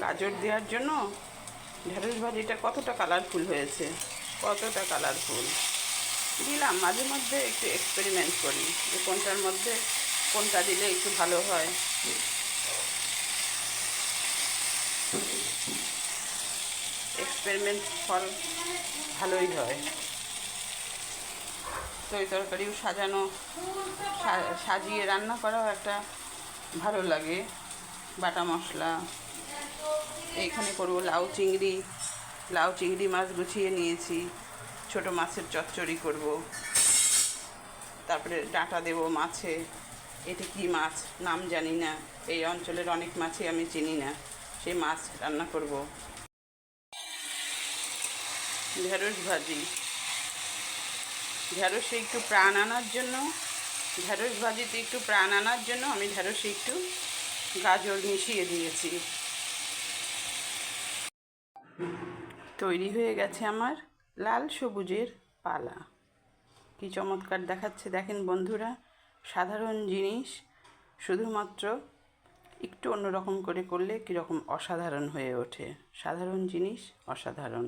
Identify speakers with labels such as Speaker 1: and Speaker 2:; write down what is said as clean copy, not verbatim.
Speaker 1: গাজর দেওয়ার জন্য ঢেঁড়স ভাজিটা কতটা কালারফুল হয়েছে, কতটা কালারফুল। দিলাম, মাঝে মধ্যে একটু এক্সপেরিমেন্ট করি যে কোনটার মধ্যে কোনটা দিলে একটু ভালো হয়। এক্সপেরিমেন্ট ফল ভালোই হয়। তো এই তরকারিও সাজানো, সাজিয়ে রান্না করাও একটা ভালো লাগে। বাটা মশলা এইখানে করবো লাউ চিংড়ি মাছ গুছিয়ে নিয়েছি, ছোট মাছের চচ্চড়ি করব। তারপরে ডাঁটা দেবো মাছে। এটা কি মাছ নাম জানি না, এই অঞ্চলের অনেক মাছই আমি চিনি না, সেই মাছ রান্না করব। ঢেঁড়স ভাজি, ঢেঁড়সে একটু প্রাণ আনার জন্য, ঢেঁড়স ভাজিতে একটু প্রাণ আনার জন্য আমি ঢেঁড়সে একটু গাজর মিশিয়ে দিয়েছি। তৈরি হয়ে গেছে আমার লাল সবুজের পালা। কি চমৎকার দেখাচ্ছে দেখেন বন্ধুরা। সাধারণ জিনিস শুধুমাত্র একটু অন্যরকম করে করলে কীরকম অসাধারণ হয়ে ওঠে। সাধারণ জিনিস অসাধারণ।